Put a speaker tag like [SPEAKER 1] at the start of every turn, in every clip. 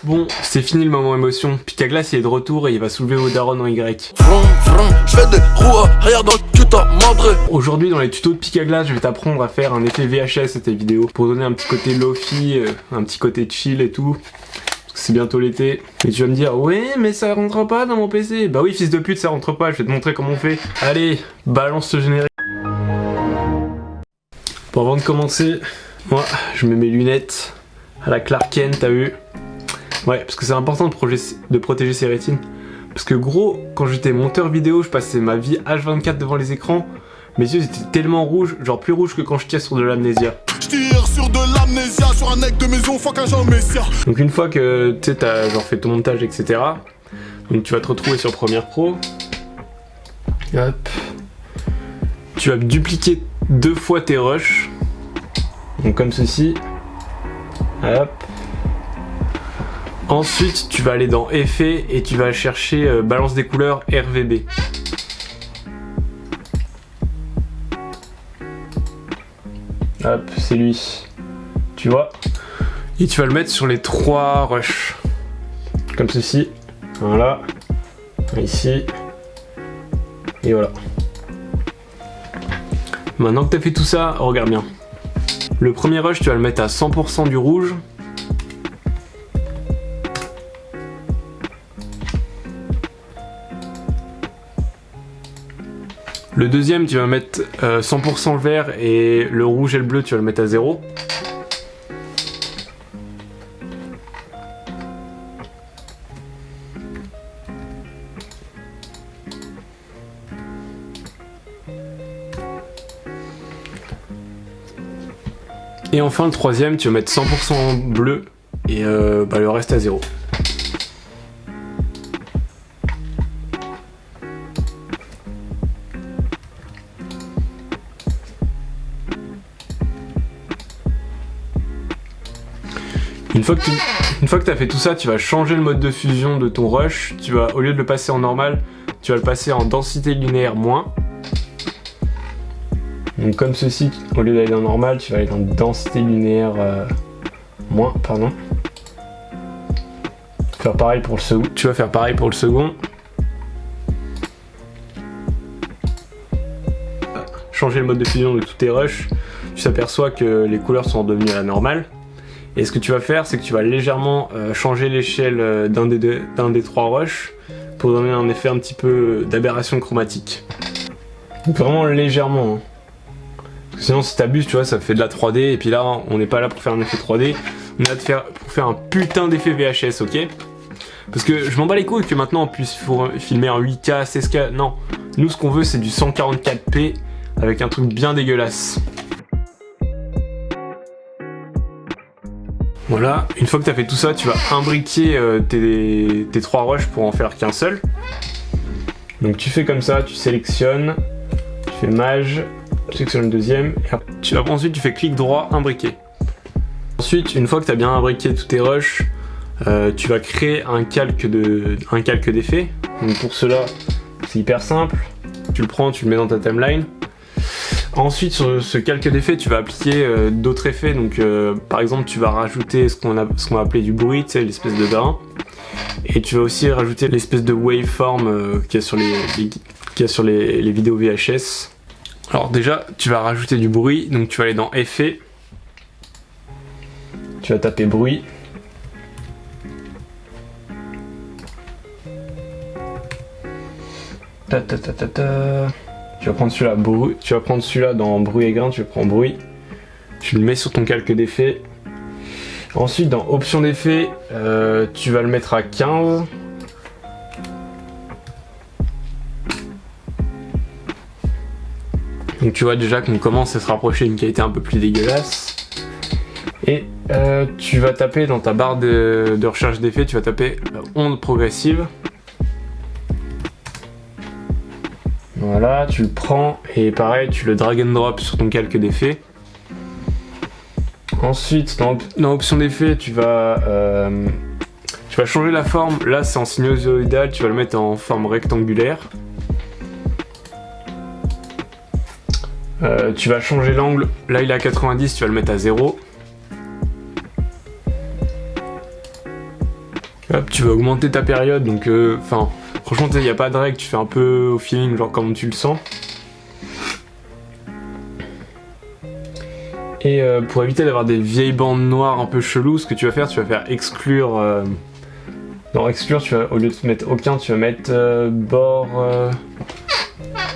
[SPEAKER 1] Bon, c'est fini le moment émotion. Picaglass il est de retour et il va soulever vos darons en Y.
[SPEAKER 2] Je fais des roues arrière dans le cul ta madre.
[SPEAKER 1] Aujourd'hui dans les tutos de Picaglass, je vais t'apprendre à faire un effet VHS à tes vidéos pour donner un petit côté lofi, un petit côté chill et tout. Parce que c'est bientôt l'été. Et tu vas me dire, ouais mais ça rentre pas dans mon PC. Bah oui fils de pute, ça rentre pas, je vais te montrer comment on fait. Allez, balance ce générique. Bon, avant de commencer, moi je mets mes lunettes à la Clark Kent, t'as vu? Ouais, parce que c'est important de protéger ses rétines. Parce que gros, quand j'étais monteur vidéo, je passais ma vie H24 devant les écrans. Mes yeux étaient tellement rouges, genre plus rouges que quand je tire sur de l'amnésia.
[SPEAKER 2] Je tire sur de l'amnésia, sur un mec de maison, fuck un Jean Messia.
[SPEAKER 1] Donc une fois que tu sais, t'as genre fait ton montage, etc. Donc tu vas te retrouver sur Premiere Pro. Hop. Tu vas dupliquer 2 fois tes rushs. Donc comme ceci. Hop. Ensuite, tu vas aller dans Effets et tu vas chercher Balance des couleurs RVB. Hop, c'est lui. Tu vois? Et tu vas le mettre sur les 3 rushs. Comme ceci. Voilà. Ici. Et voilà. Maintenant que tu as fait tout ça, regarde bien. Le premier rush, tu vas le mettre à 100% du rouge. Le deuxième, tu vas mettre 100% vert et le rouge et le bleu, tu vas le mettre à 0. Et enfin, le troisième, tu vas mettre 100% bleu et le reste à 0. Une fois que tu as fait tout ça, tu vas changer le mode de fusion de ton rush. Tu vas, au lieu de le passer en normal, tu vas le passer en densité linéaire moins. Donc comme ceci, au lieu d'aller dans normal, tu vas aller dans densité linéaire moins, pardon. Faire pareil pour le second. Tu vas faire pareil pour le second. Changer le mode de fusion de tous tes rushs. Tu t'aperçois que les couleurs sont devenues à la normale. Et ce que tu vas faire, c'est que tu vas légèrement changer l'échelle d'un des 3 rushs pour donner un effet un petit peu d'aberration chromatique. Donc vraiment légèrement. Hein. Parce que sinon si t'abuses, tu vois, ça fait de la 3D et puis là, on n'est pas là pour faire un effet 3D. On est là pour faire un putain d'effet VHS, ok? Parce que je m'en bats les couilles que maintenant on puisse filmer en 8K, 16K. Non, nous ce qu'on veut c'est du 144p avec un truc bien dégueulasse. Voilà, une fois que tu as fait tout ça, tu vas imbriquer tes 3 rushs pour en faire qu'un seul. Donc tu fais comme ça, tu sélectionnes, tu fais mage, tu sélectionnes le deuxième, et ensuite tu fais clic droit, imbriquer. Ensuite, une fois que tu as bien imbriqué tous tes rushs, tu vas créer un calque d'effet. Donc pour cela, c'est hyper simple, tu le prends, tu le mets dans ta timeline. Ensuite, sur ce calque d'effet, tu vas appliquer d'autres effets. Donc, par exemple, tu vas rajouter ce qu'on va appeler du bruit, tu sais, l'espèce de grain. Et tu vas aussi rajouter l'espèce de waveform qu'il y a sur les vidéos VHS. Alors déjà, tu vas rajouter du bruit. Donc, tu vas aller dans Effets. Tu vas taper bruit. Tu vas prendre celui-là dans bruit et grain, tu prends bruit, tu le mets sur ton calque d'effet. Ensuite dans option d'effet, tu vas le mettre à 15. Donc tu vois déjà qu'on commence à se rapprocher d'une qualité un peu plus dégueulasse. Et tu vas taper dans ta barre de recherche d'effet, tu vas taper onde progressive. Voilà, tu le prends et pareil, tu le drag and drop sur ton calque d'effet. Ensuite, dans option d'effet, tu vas changer la forme. Là, c'est en sinusoïdal, tu vas le mettre en forme rectangulaire. Tu vas changer l'angle. Là, il est à 90, tu vas le mettre à 0. Hop, tu vas augmenter ta période, donc franchement il n'y a pas de règle, tu fais un peu au feeling, genre comme tu le sens. Et pour éviter d'avoir des vieilles bandes noires un peu cheloues, ce que tu vas faire exclure. Dans exclure, tu vas, au lieu de mettre aucun, tu vas mettre bords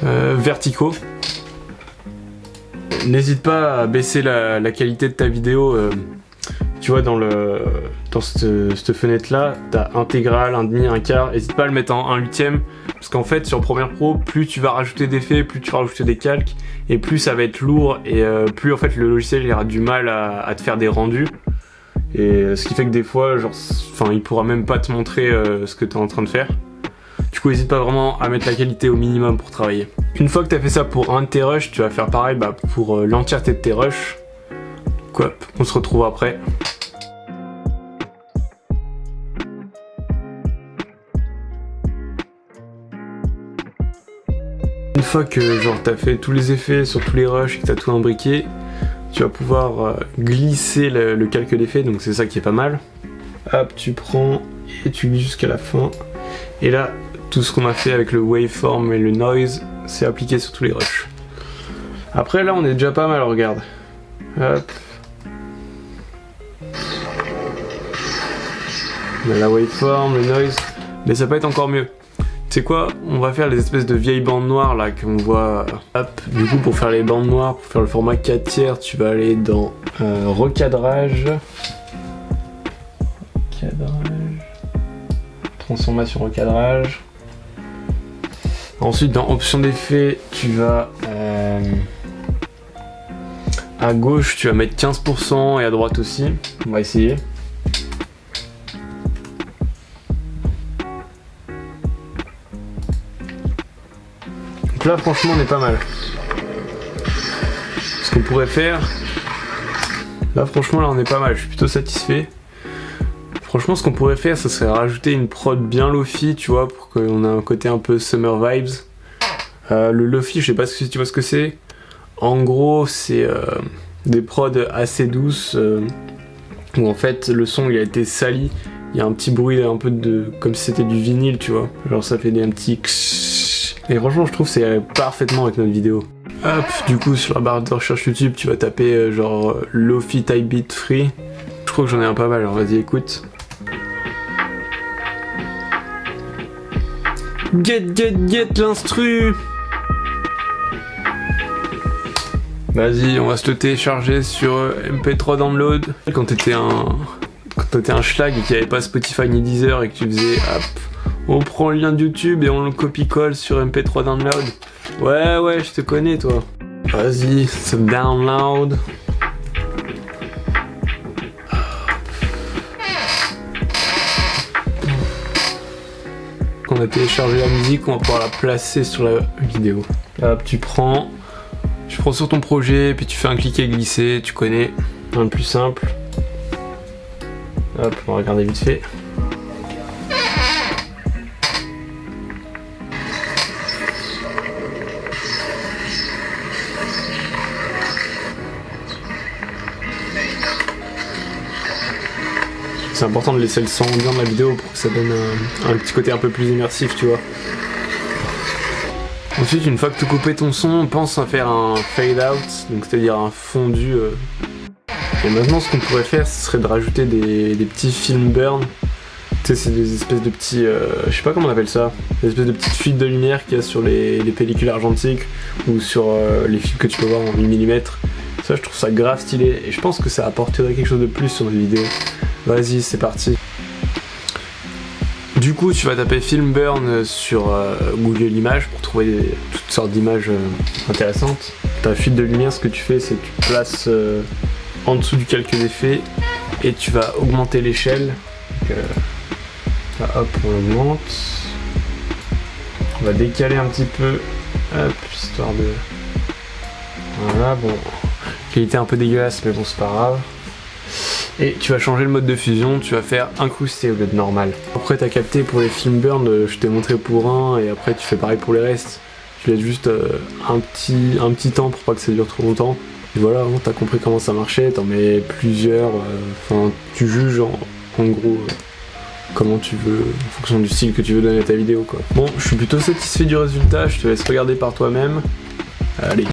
[SPEAKER 1] verticaux. N'hésite pas à baisser la qualité de ta vidéo. Tu vois, dans cette fenêtre là, t'as intégral, un demi, un quart. N'hésite pas à le mettre en 1/8, parce qu'en fait sur Premiere Pro, plus tu vas rajouter d'effets, plus tu vas rajouter des calques, et plus ça va être lourd, et plus en fait le logiciel il aura du mal à te faire des rendus. Et ce qui fait que des fois, il pourra même pas te montrer ce que tu es en train de faire. Du coup, n'hésite pas vraiment à mettre la qualité au minimum pour travailler. Une fois que tu as fait ça pour un de tes rushs, tu vas faire pareil pour l'entièreté de tes rushs. Hop, on se retrouve après. Une fois que tu as fait tous les effets sur tous les rushs et que tu as tout imbriqué, tu vas pouvoir glisser le calque d'effet, donc c'est ça qui est pas mal. Hop, tu prends et tu glisses jusqu'à la fin. Et là, tout ce qu'on a fait avec le waveform et le noise, c'est appliqué sur tous les rushs. Après là, on est déjà pas mal, regarde. Hop. On a la waveform, le noise, mais ça peut être encore mieux. Tu sais quoi, on va faire les espèces de vieilles bandes noires là qu'on voit. Hop, du coup pour faire les bandes noires, pour faire le format 4/3, tu vas aller dans recadrage. Transformation recadrage. Ensuite dans option d'effet, tu vas à gauche tu vas mettre 15% et à droite aussi. On va essayer. Donc là franchement on est pas mal. Ce qu'on pourrait faire, là franchement là on est pas mal, je suis plutôt satisfait. Franchement ce qu'on pourrait faire, ce serait rajouter une prod bien lofi, tu vois, pour qu'on ait un côté un peu summer vibes. Le lofi, je sais pas si tu vois ce que c'est. En gros c'est des prods assez douces où en fait le son il a été sali. Il y a un petit bruit un peu comme si c'était du vinyle, tu vois. Genre ça fait un petit et franchement je trouve que c'est parfaitement avec notre vidéo. Hop, du coup sur la barre de recherche YouTube tu vas taper genre Lofi Type Beat Free. Je crois que j'en ai un pas mal, alors vas-y écoute. Get l'instru. Vas-y, on va se le télécharger sur MP3 Download. Quand t'étais un schlag et qu'il n'y avait pas Spotify ni Deezer et que tu faisais hop, on prend le lien de YouTube et on le copie-colle sur MP3 Download. Ouais, je te connais toi. Vas-y, c'est download. Quand on a téléchargé la musique, on va pouvoir la placer sur la vidéo. Hop, tu prends sur ton projet, puis tu fais un cliquer-glisser, tu connais, un le plus simple. Hop, on va regarder vite fait. C'est important de laisser le son bien de la vidéo pour que ça donne un petit côté un peu plus immersif, tu vois. Ensuite, une fois que tu as coupé ton son, pense à faire un fade out, donc c'est-à-dire un fondu. Et maintenant, ce qu'on pourrait faire, ce serait de rajouter des petits film burn. Tu sais, c'est des espèces de petits, je sais pas comment on appelle ça, des espèces de petites fuites de lumière qu'il y a sur les pellicules argentiques ou sur les films que tu peux voir en 8 mm. Ça, je trouve ça grave stylé et je pense que ça apporterait quelque chose de plus sur une vidéo. Vas-y, c'est parti. Du coup, tu vas taper Film Burn sur Google Images pour trouver toutes sortes d'images intéressantes. Ta fuite de lumière, ce que tu fais, c'est que tu places en dessous du calque d'effet et tu vas augmenter l'échelle. Là, hop, on l'augmente. On va décaler un petit peu, hop, histoire de... Voilà, bon, qualité un peu dégueulasse, mais bon, c'est pas grave. Et tu vas changer le mode de fusion, tu vas faire incrusté au lieu de normal. Après t'as capté pour les film burn, je t'ai montré pour un et après tu fais pareil pour les restes. Tu laisses juste un petit temps pour pas que ça dure trop longtemps. Et voilà, hein, t'as compris comment ça marchait, t'en mets plusieurs, enfin tu juges en gros comment tu veux, en fonction du style que tu veux donner à ta vidéo quoi. Bon, je suis plutôt satisfait du résultat, je te laisse regarder par toi-même. Allez.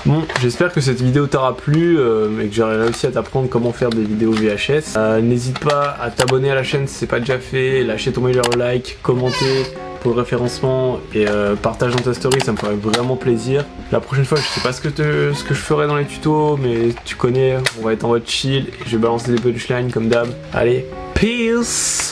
[SPEAKER 1] Bon, j'espère que cette vidéo t'aura plu et que j'aurai réussi à t'apprendre comment faire des vidéos VHS. N'hésite pas à t'abonner à la chaîne si c'est pas déjà fait, lâcher ton meilleur like, commenter pour le référencement et partage dans ta story, ça me ferait vraiment plaisir. La prochaine fois, je sais pas ce que je ferai dans les tutos, mais tu connais, on va être en mode chill et je vais balancer des punchlines comme d'hab. Allez, peace!